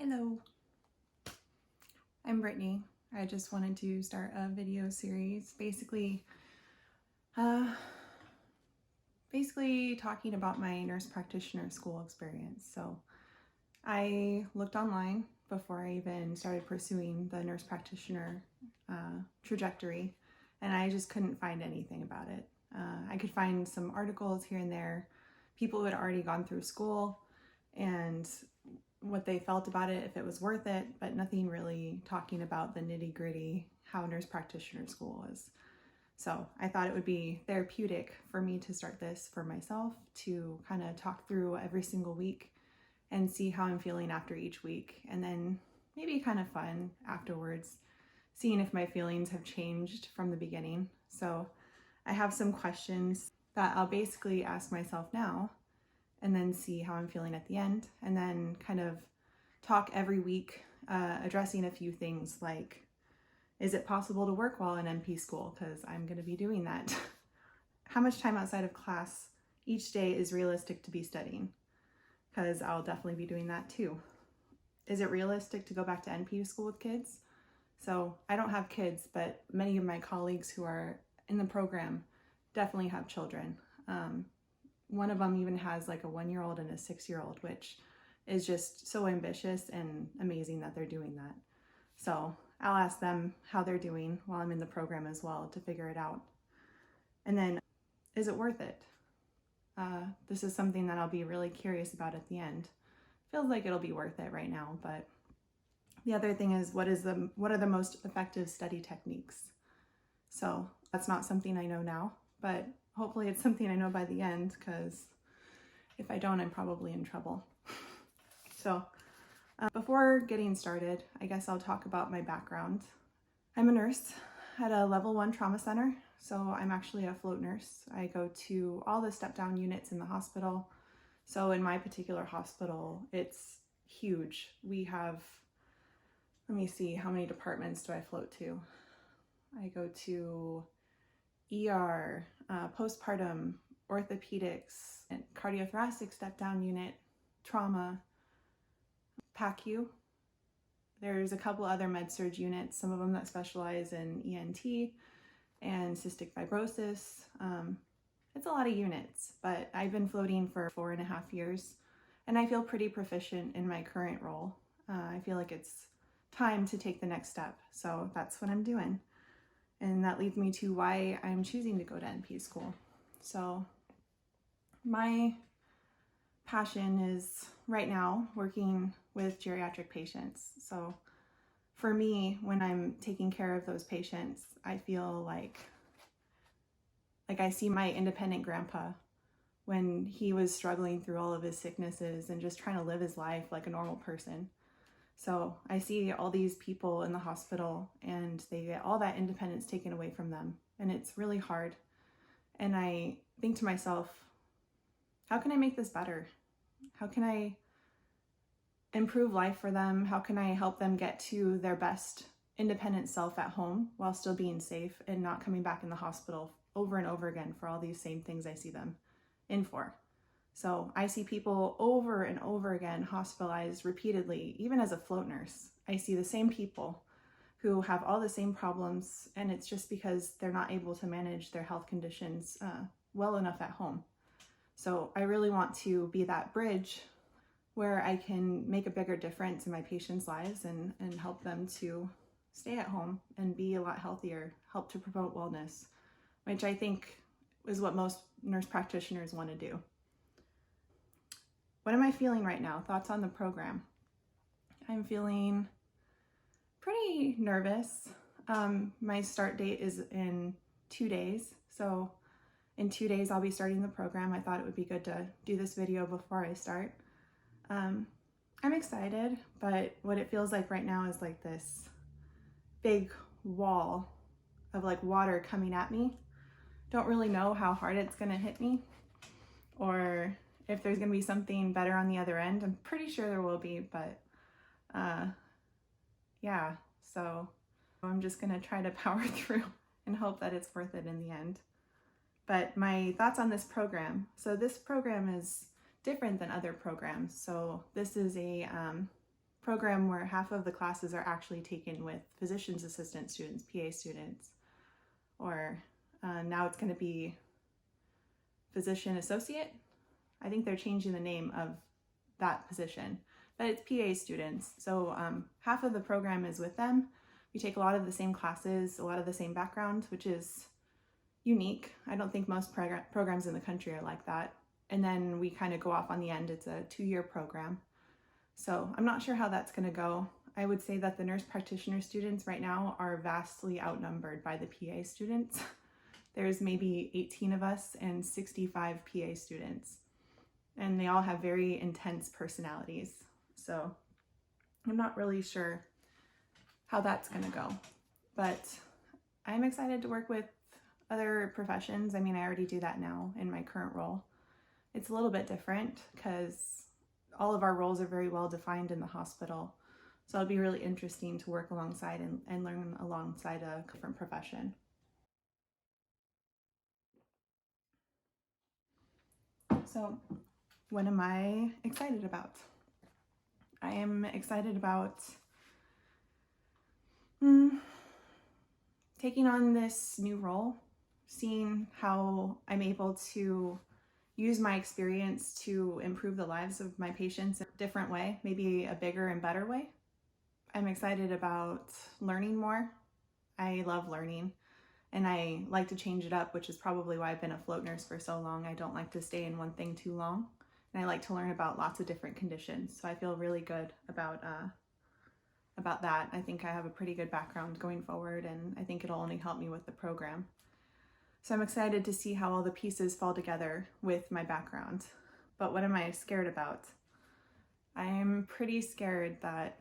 Hello, I'm Brittany. I just wanted to start a video series basically talking about my nurse practitioner school experience. So I looked online before I even started pursuing the nurse practitioner trajectory, and I just couldn't find anything about it. I could find some articles here and there, people who had already gone through school and what they felt about it, if it was worth it, but nothing really talking about the nitty-gritty how nurse practitioner school is. So I thought it would be therapeutic for me to start this for myself, to kind of talk through every single week and see how I'm feeling after each week, and then maybe kind of fun afterwards, seeing if my feelings have changed from the beginning. So I have some questions that I'll basically ask myself now and then see how I'm feeling at the end, and then kind of talk every week, addressing a few things like, is it possible to work while in NP school? Because I'm going to be doing that. How much time outside of class each day is realistic to be studying? Because I'll definitely be doing that too. Is it realistic to go back to NP school with kids? So I don't have kids, but many of my colleagues who are in the program definitely have children. One of them even has like a 1-year-old and a 6-year-old, which is just so ambitious and amazing that they're doing that. So I'll ask them how they're doing while I'm in the program as well to figure it out. And then, is it worth it? This is something that I'll be really curious about at the end. Feels like it'll be worth it right now, but the other thing is, what are the most effective study techniques? So that's not something I know now, but hopefully it's something I know by the end, because if I don't, I'm probably in trouble. So before getting started, I guess I'll talk about my background. I'm a nurse at a level 1 trauma center, so I'm actually a float nurse. I go to all the step-down units in the hospital. So in my particular hospital, it's huge. We have, let me see, how many departments do I float to? I go to ER, postpartum, orthopedics, and cardiothoracic step-down unit, trauma, PACU. There's a couple other med-surg units, some of them that specialize in ENT and cystic fibrosis. It's a lot of units, but I've been floating for 4.5 years, and I feel pretty proficient in my current role. I feel like it's time to take the next step, so that's what I'm doing. And that leads me to why I'm choosing to go to NP school. So my passion is right now working with geriatric patients. So for me, when I'm taking care of those patients, I feel like I see my independent grandpa when he was struggling through all of his sicknesses and just trying to live his life like a normal person. So I see all these people in the hospital and they get all that independence taken away from them, and it's really hard. And I think to myself, how can I make this better? How can I improve life for them? How can I help them get to their best independent self at home while still being safe and not coming back in the hospital over and over again for all these same things I see them in for? So I see people over and over again hospitalized repeatedly, even as a float nurse. I see the same people who have all the same problems, and it's just because they're not able to manage their health conditions well enough at home. So I really want to be that bridge where I can make a bigger difference in my patients' lives and help them to stay at home and be a lot healthier, help to promote wellness, which I think is what most nurse practitioners want to do. What am I feeling right now? Thoughts on the program. I'm feeling pretty nervous. My start date is in 2 days. So in 2 days, I'll be starting the program. I thought it would be good to do this video before I start. I'm excited, but what it feels like right now is like this big wall of like water coming at me. Don't really know how hard it's gonna hit me or if there's gonna be something better on the other end. I'm pretty sure there will be, but yeah, so I'm just gonna try to power through and hope that it's worth it in the end. But my thoughts on this program. So this program is different than other programs. So this is a program where half of the classes are actually taken with physician's assistant students, PA students, or now it's going to be physician associate. I think they're changing the name of that position, but it's PA students. So half of the program is with them. We take a lot of the same classes, a lot of the same background, which is unique. I don't think most programs in the country are like that. And then we kind of go off on the end. It's a 2-year program. So I'm not sure how that's going to go. I would say that the nurse practitioner students right now are vastly outnumbered by the PA students. There's maybe 18 of us and 65 PA students, and they all have very intense personalities. So I'm not really sure how that's going to go, but I'm excited to work with other professions. I mean, I already do that now in my current role. It's a little bit different because all of our roles are very well defined in the hospital. So it'll be really interesting to work alongside and learn alongside a different profession. So what am I excited about? I am excited about taking on this new role, seeing how I'm able to use my experience to improve the lives of my patients in a different way, maybe a bigger and better way. I'm excited about learning more. I love learning and I like to change it up, which is probably why I've been a float nurse for so long. I don't like to stay in one thing too long, and I like to learn about lots of different conditions. So I feel really good about that. I think I have a pretty good background going forward, and I think it'll only help me with the program. So I'm excited to see how all the pieces fall together with my background. But what am I scared about? I'm pretty scared that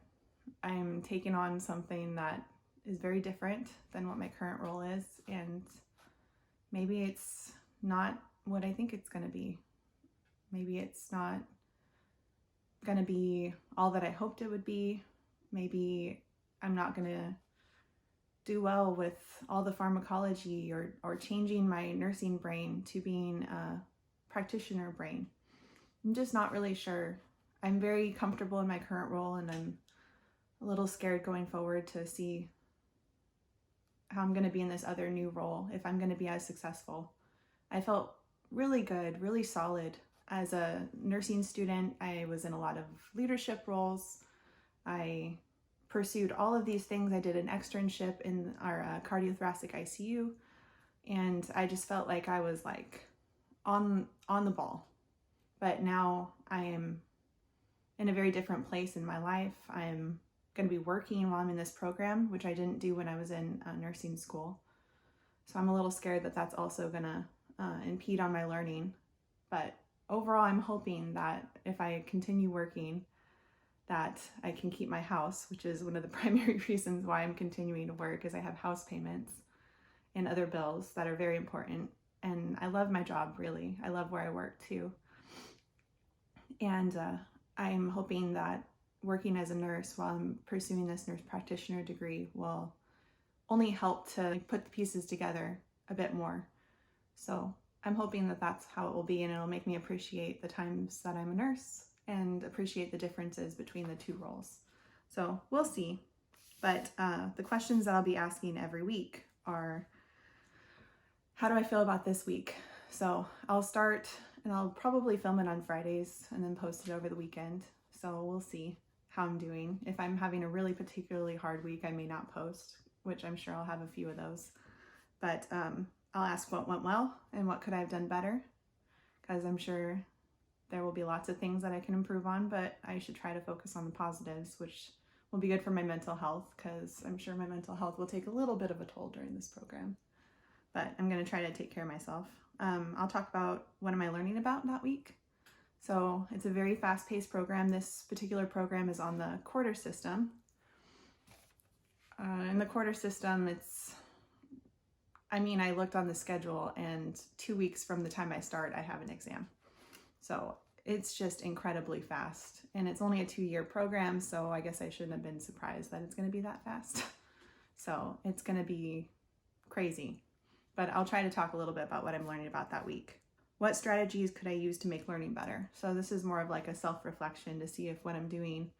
I'm taking on something that is very different than what my current role is, and maybe it's not what I think it's going to be. Maybe it's not going to be all that I hoped it would be. Maybe I'm not going to do well with all the pharmacology or changing my nursing brain to being a practitioner brain. I'm just not really sure. I'm very comfortable in my current role, and I'm a little scared going forward to see how I'm going to be in this other new role, if I'm going to be as successful. I felt really good, really solid. As a nursing student, I was in a lot of leadership roles. I pursued all of these things. I did an externship in our cardiothoracic ICU, and I just felt like I was like on the ball. But now I am in a very different place in my life. I'm going to be working while I'm in this program, which I didn't do when I was in nursing school. So I'm a little scared that that's also going to impede on my learning. But overall, I'm hoping that if I continue working, that I can keep my house, which is one of the primary reasons why I'm continuing to work, is I have house payments and other bills that are very important. And I love my job, really. I love where I work too. And I'm hoping that working as a nurse while I'm pursuing this nurse practitioner degree will only help to put the pieces together a bit more. So I'm hoping that that's how it will be, and it'll make me appreciate the times that I'm a nurse and appreciate the differences between the two roles. So we'll see. But the questions that I'll be asking every week are, how do I feel about this week? So I'll start, and I'll probably film it on Fridays and then post it over the weekend. So we'll see how I'm doing. If I'm having a really particularly hard week, I may not post, which I'm sure I'll have a few of those. But I'll ask what went well and what could I have done better, because I'm sure there will be lots of things that I can improve on, but I should try to focus on the positives, which will be good for my mental health, because I'm sure my mental health will take a little bit of a toll during this program. But I'm going to try to take care of myself. I'll talk about what am I learning about that week. So it's a very fast-paced program. This particular program is on the quarter system. In the quarter system, I looked on the schedule, and 2 weeks from the time I start, I have an exam. So it's just incredibly fast, and it's only a 2-year program, so I guess I shouldn't have been surprised that it's going to be that fast. So it's going to be crazy, but I'll try to talk a little bit about what I'm learning about that week. What strategies could I use to make learning better? So this is more of like a self-reflection to see if what I'm doing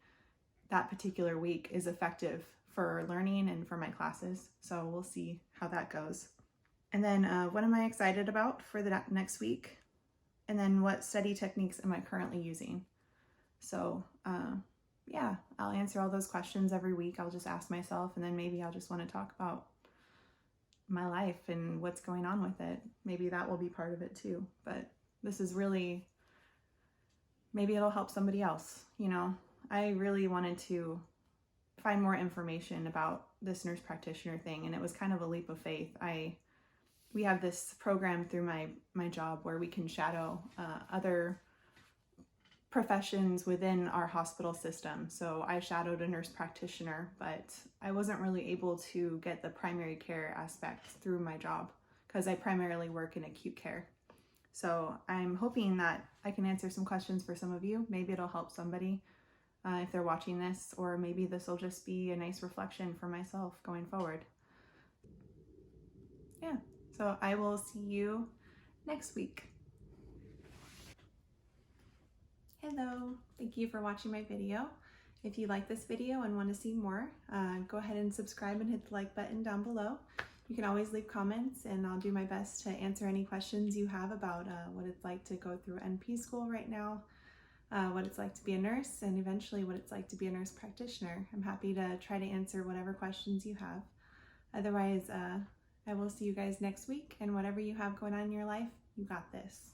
that particular week is effective for learning and for my classes. So we'll see how that goes. And then what am I excited about for the next week? And then what study techniques am I currently using? So yeah, I'll answer all those questions every week. I'll just ask myself, and then maybe I'll just want to talk about my life and what's going on with it. Maybe that will be part of it too. But this is really, maybe it'll help somebody else. You know, I really wanted to find more information about this nurse practitioner thing, and it was kind of a leap of faith. We have this program through my job where we can shadow other professions within our hospital system. So I shadowed a nurse practitioner, but I wasn't really able to get the primary care aspect through my job because I primarily work in acute care. So I'm hoping that I can answer some questions for some of you. Maybe it'll help somebody if they're watching this, or maybe this will just be a nice reflection for myself going forward. Yeah, so I will see you next week. Hello, thank you for watching my video. If you like this video and want to see more, go ahead and subscribe and hit the like button down below. You can always leave comments, and I'll do my best to answer any questions you have about what it's like to go through NP school right now, what it's like to be a nurse, and eventually what it's like to be a nurse practitioner. I'm happy to try to answer whatever questions you have. Otherwise, I will see you guys next week, and whatever you have going on in your life, you got this.